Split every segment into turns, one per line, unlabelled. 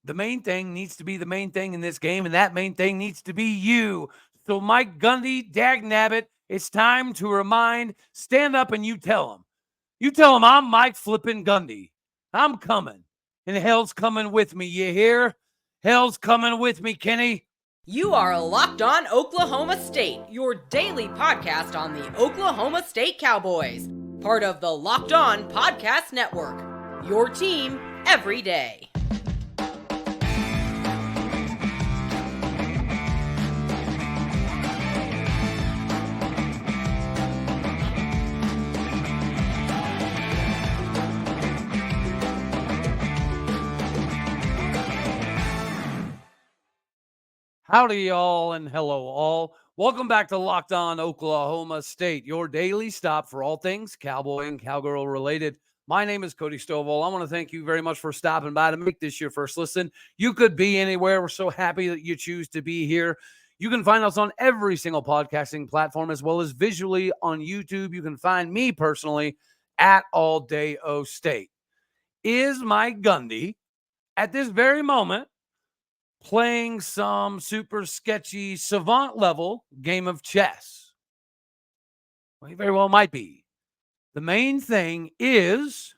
the main thing needs to be the main thing in this game, and that main thing needs to be you. So, Mike Gundy, dagnabbit, it's time to remind, stand up and you tell him. You tell him I'm Mike flipping Gundy. I'm coming. And hell's coming with me, you hear? Hell's coming with me, Kenny.
You are Locked On Oklahoma State, your daily podcast on the Oklahoma State Cowboys. Part of the Locked On Podcast Network. Your team every day.
Howdy, y'all, and hello, all. Welcome back to Locked On Oklahoma State, your daily stop for all things Cowboy and Cowgirl related. My name is Cody Stovall. I want to thank you very much for stopping by to make this your first listen. You could be anywhere. We're so happy that you choose to be here. You can find us on every single podcasting platform, as well as visually on YouTube. You can find me personally at All Day O State. Is Mike Gundy at this very moment playing some super sketchy savant level game of chess? Well, he very well might be. The main thing is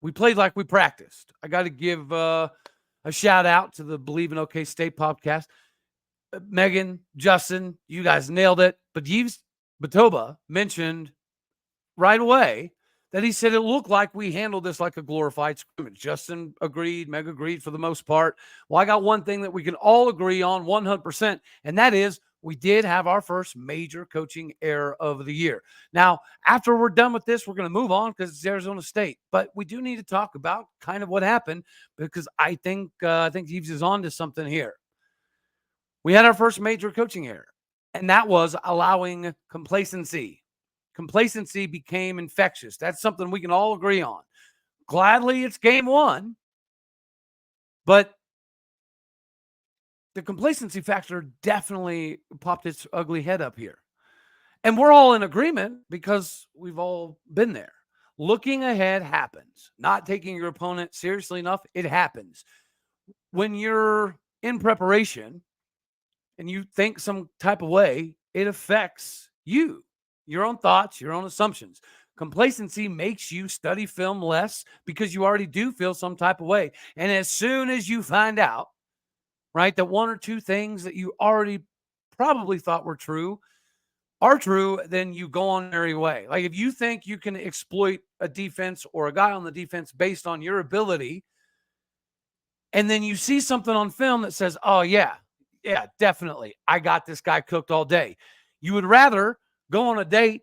we played like we practiced. I got to give a shout out to the Believe in OK State podcast. Megan, Justin, you guys nailed it. But Yves Batoba mentioned right away that he said it looked like we handled this like a glorified scrimmage. Justin agreed, Meg agreed for the most part. Well, I got one thing that we can all agree on 100%, and that is we did have our first major coaching error of the year. Now, after we're done with this, we're going to move on because it's Arizona State. But we do need to talk about kind of what happened because I think Yves is on to something here. We had our first major coaching error, and that was allowing complacency. Complacency became infectious. That's something we can all agree on. Gladly, it's game one, but the complacency factor definitely popped its ugly head up here. And we're all in agreement because we've all been there. Looking ahead happens. Not taking your opponent seriously enough, it happens. When you're in preparation and you think some type of way, it affects you. Your own thoughts, your own assumptions. Complacency makes you study film less because you already do feel some type of way. And as soon as you find out, right, that one or two things that you already probably thought were true are true, then you go on your merry way. Like if you think you can exploit a defense or a guy on the defense based on your ability, and then you see something on film that says, oh, yeah, definitely, I got this guy cooked all day. You would rather go on a date,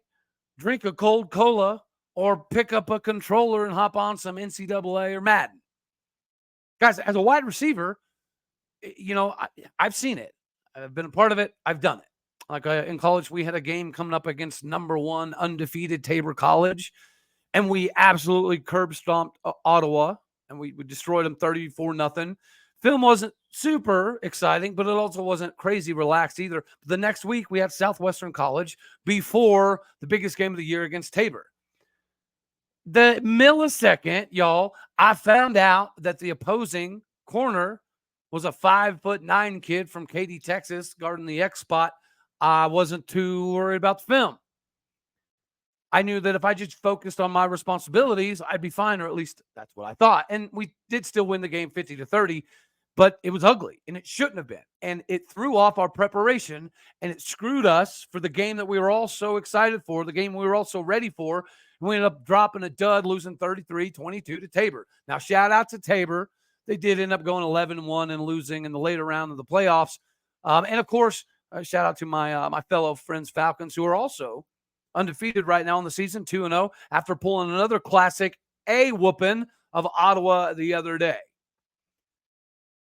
drink a cold cola, or pick up a controller and hop on some NCAA or Madden. Guys, as a wide receiver, you know, I've seen it. I've been a part of it. I've done it. Like in college, we had a game coming up against number one undefeated Tabor College, and we absolutely curb stomped Ottawa, and we destroyed them 34-0. Film wasn't super exciting, but it also wasn't crazy relaxed either. The next week, we had Southwestern College before the biggest game of the year against Tabor. The millisecond, y'all, I found out that the opposing corner was a 5'9" kid from Katy, Texas, guarding the X spot. I wasn't too worried about the film. I knew that if I just focused on my responsibilities, I'd be fine, or at least that's what I thought. And we did still win the game 50-30. But it was ugly, and it shouldn't have been. And it threw off our preparation, and it screwed us for the game that we were all so excited for, the game we were all so ready for. And we ended up dropping a dud, losing 33-22 to Tabor. Now, shout out to Tabor. They did end up going 11-1 and losing in the later round of the playoffs. And, of course, shout out to my fellow friends Falcons, who are also undefeated right now in the season, 2-0, after pulling another classic A-whooping of Ottawa the other day.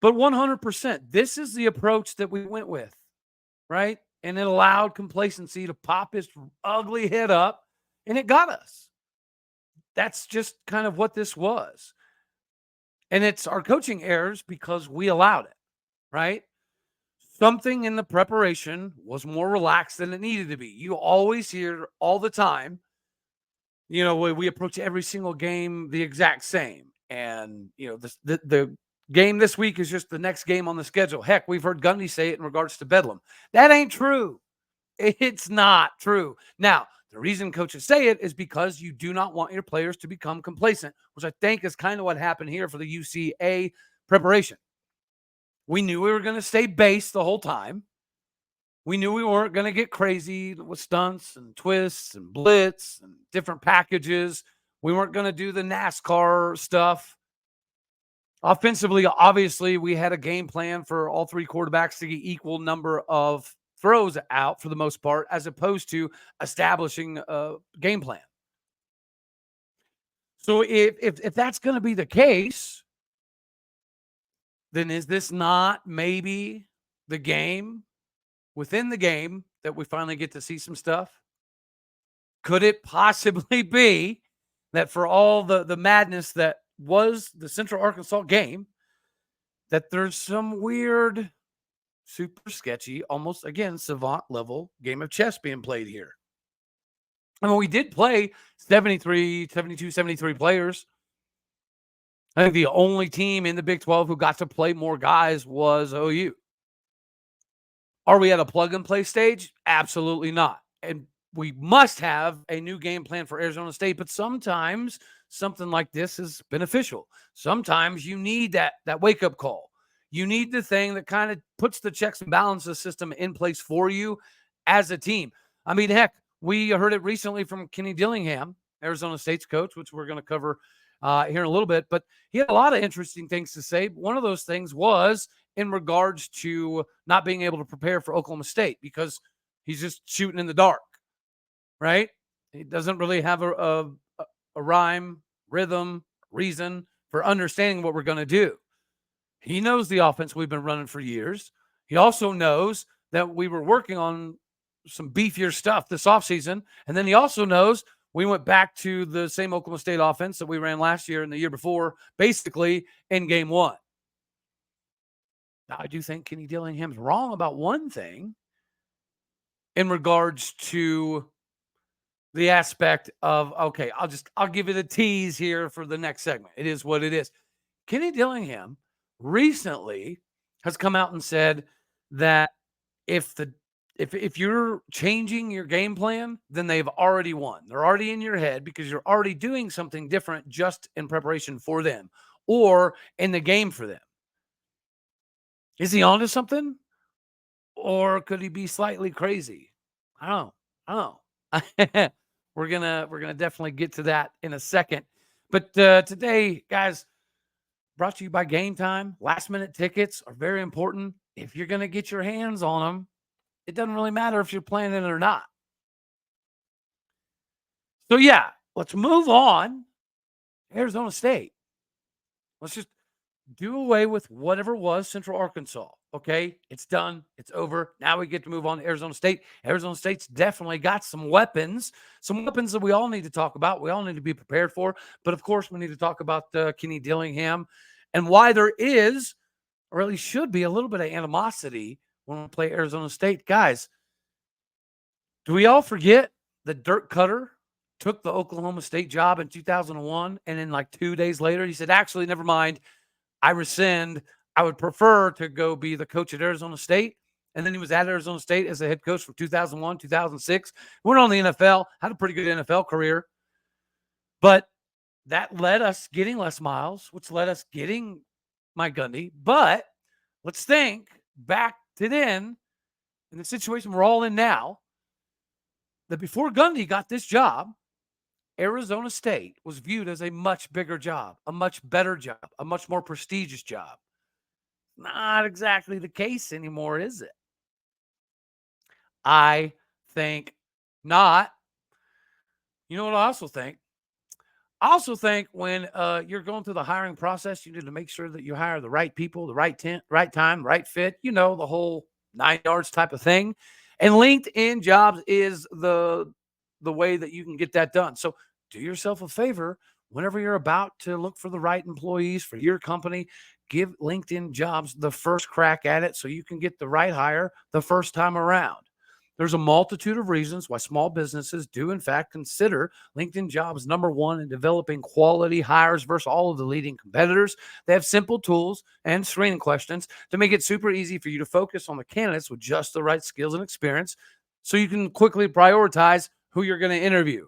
But 100%, this is the approach that we went with, right? And it allowed complacency to pop its ugly head up, and it got us. That's just kind of what this was. And it's our coaching errors because we allowed it, right? Something in the preparation was more relaxed than it needed to be. You always hear all the time, you know, we approach every single game the exact same. And, you know, the game this week is just the next game on the schedule. Heck, we've heard Gundy say it in regards to Bedlam. That ain't true. It's not true. Now, the reason coaches say it is because you do not want your players to become complacent, which I think is kind of what happened here for the UCA preparation. We knew we were going to stay base the whole time. We knew we weren't going to get crazy with stunts and twists and blitz and different packages. We weren't going to do the NASCAR stuff. Offensively, obviously, we had a game plan for all three quarterbacks to get equal number of throws out for the most part, as opposed to establishing a game plan. So if that's going to be the case, then is this not maybe the game within the game that we finally get to see some stuff? Could it possibly be that for all the madness that was the Central Arkansas game, that there's some weird, super sketchy, almost, again, savant level game of chess being played here? I mean, we did play 72, 73 players. I think the only team in the Big 12 who got to play more guys was OU. Are we at a plug-and-play stage? Absolutely not. And we must have a new game plan for Arizona State, but sometimes something like this is beneficial. Sometimes you need that wake-up call. You need the thing that kind of puts the checks and balances system in place for you as a team. I mean, heck, we heard it recently from Kenny Dillingham, Arizona State's coach, which we're going to cover here in a little bit. But he had a lot of interesting things to say. One of those things was in regards to not being able to prepare for Oklahoma State because he's just shooting in the dark, right? He doesn't really have a rhyme, rhythm, reason for understanding what we're going to do. He knows the offense we've been running for years. He also knows that we were working on some beefier stuff this offseason. And then he also knows we went back to the same Oklahoma State offense that we ran last year and the year before, basically in game one. Now, I do think Kenny Dillingham's wrong about one thing in regards to the aspect of, okay, I'll give you the tease here for the next segment. It is what it is. Kenny Dillingham recently has come out and said that if you're changing your game plan, then they've already won. They're already in your head because you're already doing something different just in preparation for them or in the game for them. Is he onto something? Or could he be slightly crazy? I don't know. We're gonna definitely get to that in a second. But today, guys, brought to you by Game Time. Last-minute tickets are very important. If you're going to get your hands on them, it doesn't really matter if you're playing it or not. So, yeah, let's move on. Arizona State. Let's just do away with whatever was Central Arkansas, okay? It's done. It's over. Now we get to move on to Arizona State. Arizona State's definitely got some weapons that we all need to talk about. We all need to be prepared for. But, of course, we need to talk about Kenny Dillingham and why there is, or at least should be, a little bit of animosity when we play Arizona State. Guys, do we all forget that Dirk Koetter took the Oklahoma State job in 2001, and then like 2 days later, he said, actually, never mind, I rescind. I would prefer to go be the coach at Arizona State. And then he was at Arizona State as a head coach from 2001, 2006. Went on the NFL, had a pretty good NFL career. But that led us getting Les Miles, which led us getting Mike Gundy. But let's think back to then, in the situation we're all in now, that before Gundy got this job, Arizona State was viewed as a much bigger job, a much better job, a much more prestigious job. Not exactly the case anymore, is it? I think not. You know what I also think? I also think when you're going through the hiring process, you need to make sure that you hire the right people, the right time, right fit, the whole 9 yards type of thing. And LinkedIn Jobs is the way that you can get that done. So do yourself a favor whenever you're about to look for the right employees for your company. Give LinkedIn Jobs the first crack at it so you can get the right hire the first time around. There's a multitude of reasons why small businesses do, in fact, consider LinkedIn Jobs number one in developing quality hires versus all of the leading competitors. They have simple tools and screening questions to make it super easy for you to focus on the candidates with just the right skills and experience so you can quickly prioritize who you're going to interview.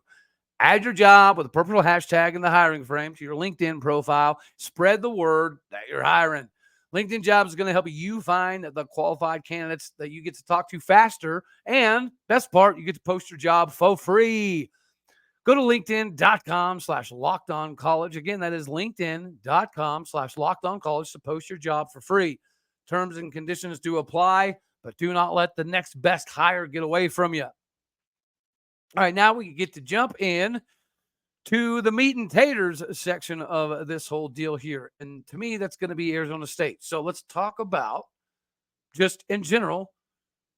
Add your job with a purple hashtag in the hiring frame to your LinkedIn profile. Spread the word that you're hiring. LinkedIn Jobs is going to help you find the qualified candidates that you get to talk to faster. And best part, you get to post your job for free. Go to linkedin.com/lockedoncollege. Again, that is linkedin.com/lockedoncollege to post your job for free. Terms and conditions do apply, but do not let the next best hire get away from you. All right, now we get to jump in to the meat and taters section of this whole deal here. And to me, that's going to be Arizona State. So let's talk about just in general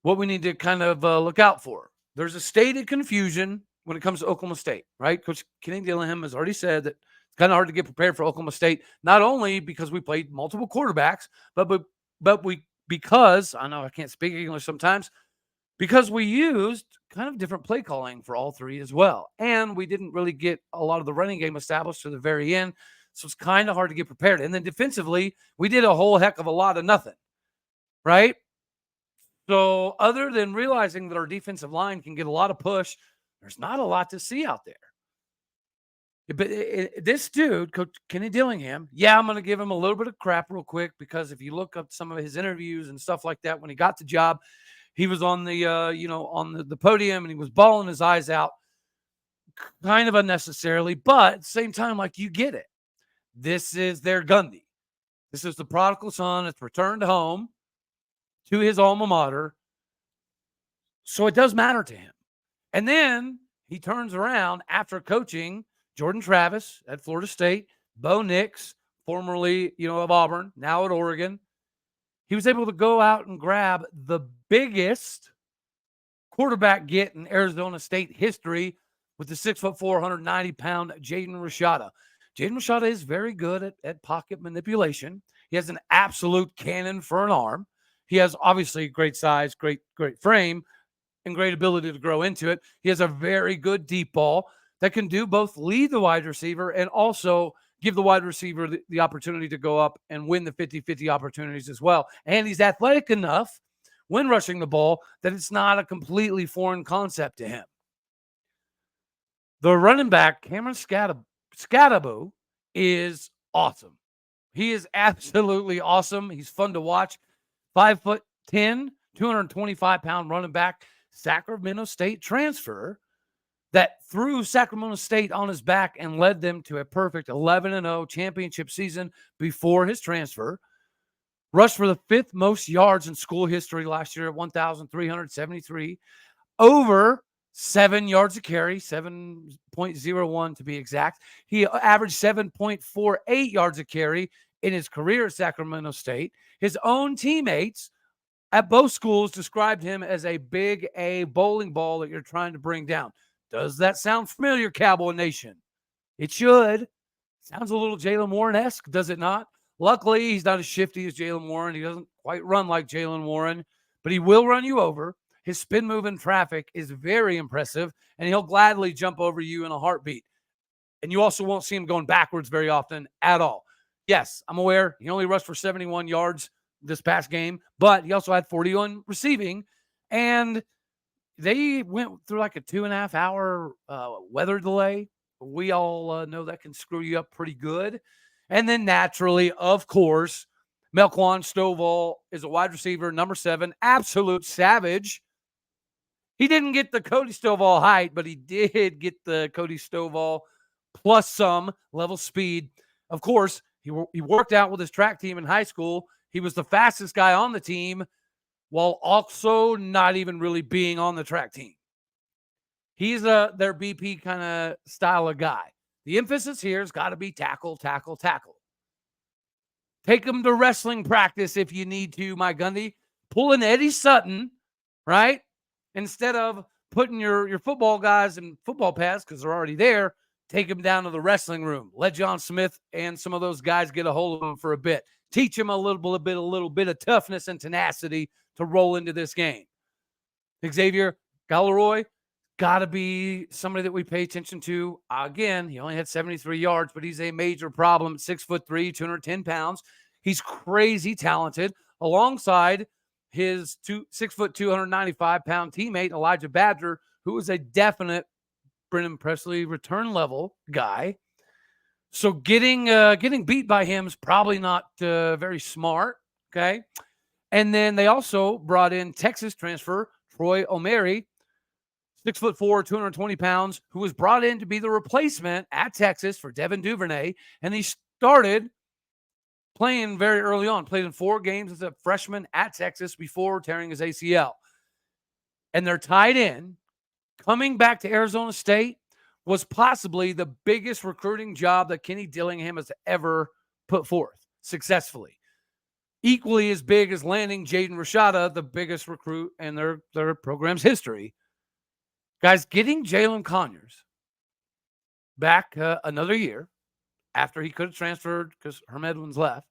what we need to kind of look out for. There's a stated confusion when it comes to Oklahoma State, right? Coach Kenny Dillingham has already said that it's kind of hard to get prepared for Oklahoma State, not only because we played multiple quarterbacks, but because I know I can't speak English sometimes, because we used kind of different play calling for all three as well. And we didn't really get a lot of the running game established to the very end. So it's kind of hard to get prepared. And then defensively, we did a whole heck of a lot of nothing, right? So other than realizing that our defensive line can get a lot of push, there's not a lot to see out there. But this dude, Coach Kenny Dillingham, yeah, I'm going to give him a little bit of crap real quick, because if you look up some of his interviews and stuff like that, when he got the job, he was on the, on the podium and he was bawling his eyes out kind of unnecessarily. But at the same time, like, you get it. This is their Gundy. This is the prodigal son that's returned home to his alma mater. So it does matter to him. And then he turns around after coaching Jordan Travis at Florida State, Bo Nix, formerly, of Auburn, now at Oregon. He was able to go out and grab the biggest quarterback get in Arizona State history with the 6'4", 190-pound Jayden Rashada. Jaden Rashada is very good at pocket manipulation. He has an absolute cannon for an arm. He has obviously great size, great frame, and great ability to grow into it. He has a very good deep ball that can do both lead the wide receiver and also give the wide receiver the opportunity to go up and win the 50-50 opportunities as well. And he's athletic enough when rushing the ball that it's not a completely foreign concept to him. The running back, Cameron Scattaboo, is awesome. He is absolutely awesome. He's fun to watch. 5'10", 225-pound running back, Sacramento State transfer that threw Sacramento State on his back and led them to a perfect 11-0 championship season before his transfer. Rushed for the fifth most yards in school history last year at 1,373. Over 7 yards a carry, 7.01 to be exact. He averaged 7.48 yards a carry in his career at Sacramento State. His own teammates at both schools described him as a big A bowling ball that you're trying to bring down. Does that sound familiar, Cowboy Nation? It should. Sounds a little Jaylen Warren-esque, does it not? Luckily, he's not as shifty as Jaylen Warren. He doesn't quite run like Jaylen Warren, but he will run you over. His spin move in traffic is very impressive, and he'll gladly jump over you in a heartbeat. And you also won't see him going backwards very often at all. Yes, I'm aware he only rushed for 71 yards this past game, but he also had 41 receiving, and they went through like a 2.5 hour weather delay. We all know that can screw you up pretty good. And then naturally, of course, Melquan Stovall is a wide receiver, number 7, absolute savage. He didn't get the Cody Stovall height, but he did get the Cody Stovall plus some level speed. Of course, he worked out with his track team in high school. He was the fastest guy on the team while also not even really being on the track team. He's their BP kind of style of guy. The emphasis here has got to be tackle, tackle, tackle. Take him to wrestling practice if you need to, Mike Gundy. Pull an Eddie Sutton, right? Instead of putting your football guys in football pads because they're already there, take them down to the wrestling room. Let John Smith and some of those guys get a hold of them for a bit. Teach them a little bit of toughness and tenacity to roll into this game. Xavier Guillory, got to be somebody that we pay attention to. Again, he only had 73 yards, but he's a major problem. 6'3", 210 pounds. He's crazy talented. Alongside his 6', 295-pound teammate, Elijah Badger, who is a definite Brennan Presley return level guy. So getting beat by him is probably not very smart. Okay. And then they also brought in Texas transfer Troy O'Mary, 6'4", 220 pounds, who was brought in to be the replacement at Texas for Devin Duvernay. And he started playing very early on, played in 4 games as a freshman at Texas before tearing his ACL. And they're tied in. Coming back to Arizona State was possibly the biggest recruiting job that Kenny Dillingham has ever put forth successfully. Equally as big as landing Jayden Rashada, the biggest recruit in their program's history. Guys, getting Jalin Conyers back another year after he could have transferred because Herm Edwards left.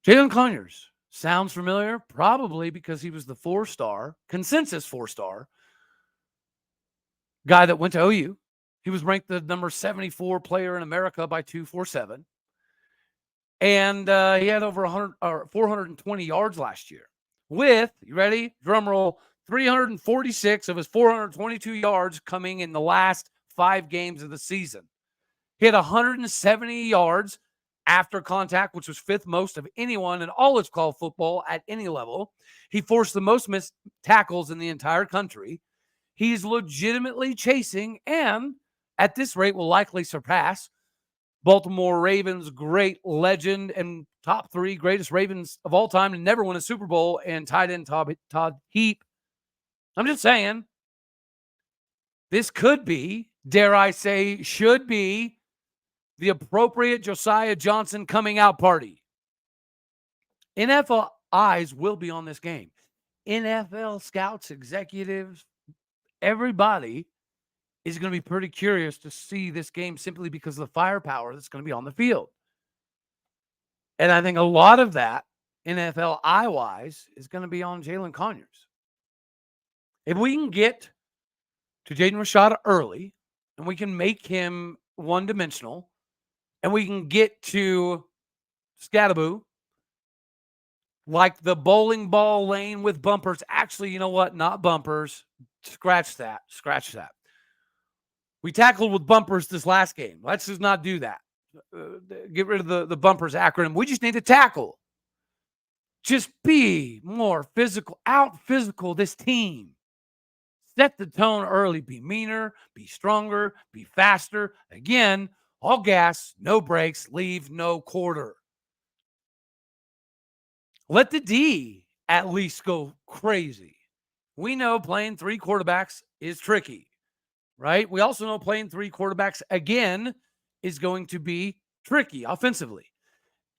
Jalin Conyers sounds familiar, probably because he was the 4-star, consensus 4-star guy that went to OU. He was ranked the number 74 player in America by 247. And he had over 420 yards last year with, you ready? Drum roll, 346 of his 422 yards coming in the last 5 games of the season. He had 170 yards after contact, which was 5th most of anyone in all of college football at any level. He forced the most missed tackles in the entire country. He's legitimately chasing and at this rate will likely surpass Baltimore Ravens great legend and top 3 greatest Ravens of all time to never win a Super Bowl and tight end Todd Heap. I'm just saying, this could be, dare I say, should be the appropriate Josiah Johnson coming out party. NFL eyes will be on this game. NFL scouts, executives, everybody is going to be pretty curious to see this game simply because of the firepower that's going to be on the field. And I think a lot of that, NFL eye-wise, is going to be on Jalin Conyers. If we can get to Jaden Rashada early, and we can make him one-dimensional, and we can get to Scattaboo like the bowling ball lane with bumpers. Actually, you know what? Not bumpers. Scratch that. We tackled with bumpers this last game. Let's just not do that. Get rid of the bumpers acronym. We just need to tackle. Just be more physical. Out-physical this team. Set the tone early. Be meaner. Be stronger. Be faster. Again, all gas, no brakes. Leave no quarter. Let the D at least go crazy. We know playing 3 quarterbacks is tricky. Right? We also know playing 3 quarterbacks again is going to be tricky offensively.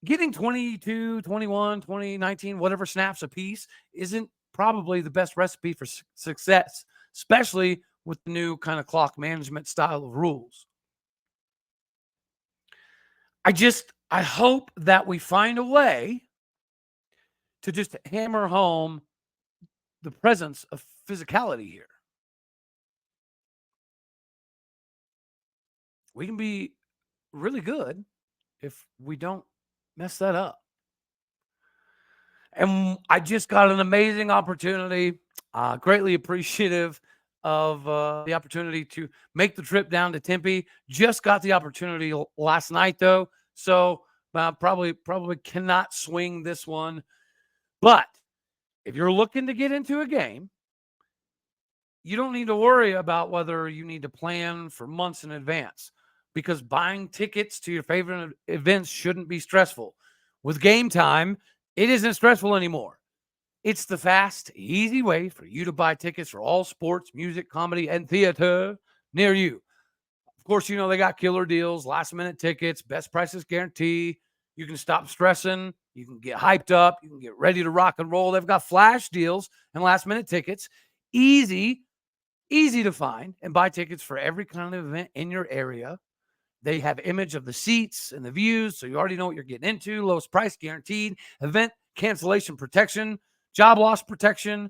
Getting 22, 21, 20, 19, whatever snaps a piece isn't probably the best recipe for success, especially with the new kind of clock management style of rules. I hope that we find a way to just hammer home the presence of physicality here. We can be really good if we don't mess that up. And I just got an amazing opportunity. Greatly appreciative of the opportunity to make the trip down to Tempe. Just got the opportunity last night, though. So probably cannot swing this one. But if you're looking to get into a game, you don't need to worry about whether you need to plan for months in advance, because buying tickets to your favorite events shouldn't be stressful. With GameTime, it isn't stressful anymore. It's the fast, easy way for you to buy tickets for all sports, music, comedy, and theater near you. Of course, you know they got killer deals, last-minute tickets, best prices guarantee. You can stop stressing. You can get hyped up. You can get ready to rock and roll. They've got flash deals and last-minute tickets. Easy to find and buy tickets for every kind of event in your area. They have image of the seats and the views, so you already know what you're getting into. Lowest price guaranteed. Event cancellation protection. job loss protection.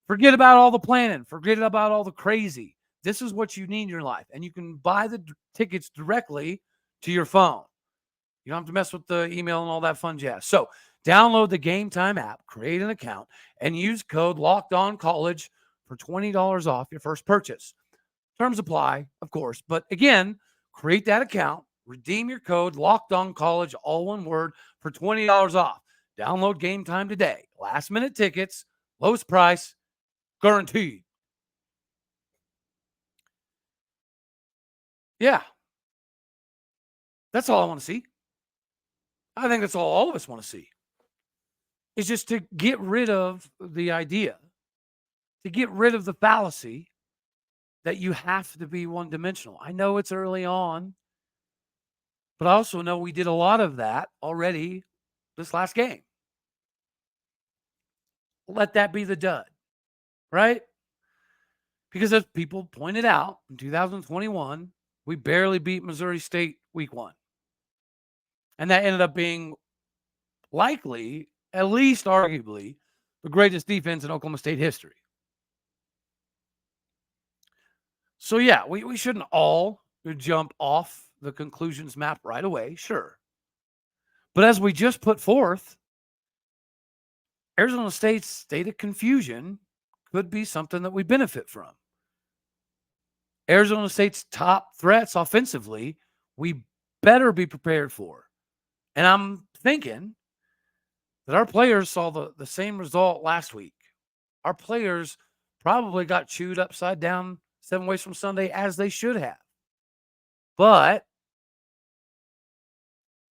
Forget about all the planning. Forget about all the crazy. This is what you need in your life. And you can buy the tickets directly to your phone. You don't have to mess with the email and all that fun jazz. So download the GameTime app, create an account, and use code LOCKEDONCollege for $20 off your first purchase. Terms apply, of course. But again, create that account, redeem your code LOCKEDONCollege, all one word, for $20 off. Download GameTime today. Last minute tickets, lowest price, guaranteed. Yeah. That's all I want to see. I think that's all of us want to see. Is just to get rid of the idea, to get rid of the fallacy that you have to be one-dimensional. I know it's early on, but I also know we did a lot of that already this last game. Let that be the dud, right? Because as people pointed out, in 2021, we barely beat Missouri State week 1. And that ended up being likely, at least arguably, the greatest defense in Oklahoma State history. So, yeah, we shouldn't all jump off the conclusions map right away, sure. But as we just put forth, Arizona State's state of confusion could be something that we benefit from. Arizona State's top threats offensively, we better be prepared for. And I'm thinking that our players saw the same result last week. Our players probably got chewed upside down 7 ways from Sunday, as they should have. But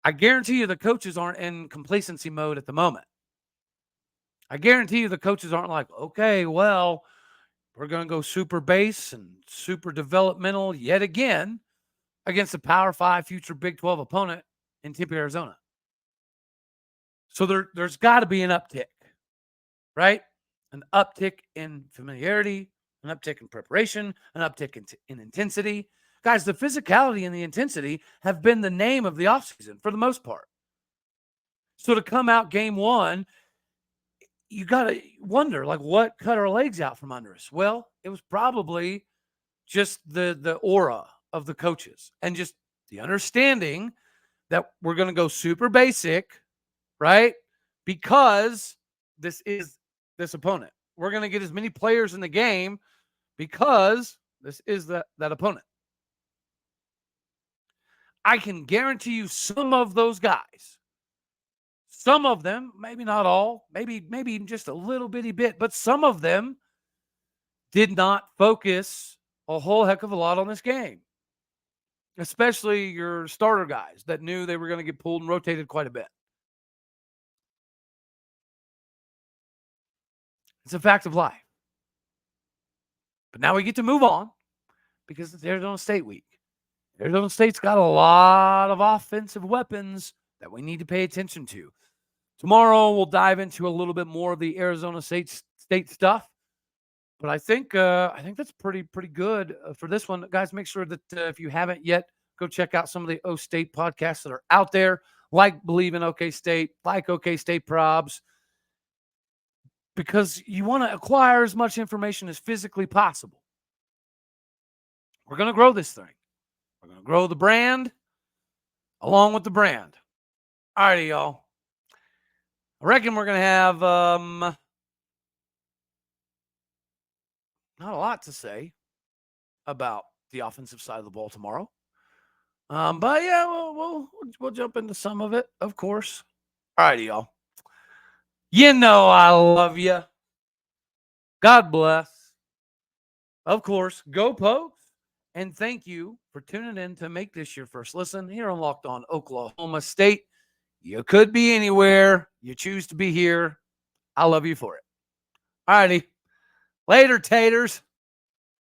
I guarantee you the coaches aren't in complacency mode at the moment. I guarantee you the coaches aren't like, okay, well, we're going to go super base and super developmental yet again against a Power 5 future Big 12 opponent in Tempe, Arizona. So there's got to be an uptick, right? An uptick in familiarity, an uptick in preparation, an uptick in intensity. Guys, the physicality and the intensity have been the name of the offseason for the most part. So to come out game 1, you got to wonder, like, what cut our legs out from under us? Well, it was probably just the aura of the coaches and just the understanding that we're going to go super basic, right? Because this is this opponent. We're going to get as many players in the game because this is that opponent. I can guarantee you some of those guys, some of them, maybe not all, maybe just a little bitty bit, but some of them did not focus a whole heck of a lot on this game, especially your starter guys that knew they were going to get pulled and rotated quite a bit. It's a fact of life. But now we get to move on because it's Arizona State week. Arizona State's got a lot of offensive weapons that we need to pay attention to. Tomorrow, we'll dive into a little bit more of the Arizona State stuff. But I think that's pretty good for this one. Guys, make sure that if you haven't yet, go check out some of the O State podcasts that are out there, like Believe in OK State, like OK State Probs, because you want to acquire as much information as physically possible. We're going to grow this thing. We're going to grow the brand along with the brand. All righty, y'all. I reckon we're going to have not a lot to say about the offensive side of the ball tomorrow. But yeah, we'll jump into some of it, of course. All righty, y'all. You know I love you. God bless. Of course, go Pokes. And thank you for tuning in to make this your first listen here on Locked On Oklahoma State. You could be anywhere. You choose to be here. I love you for it. All righty. Later, taters.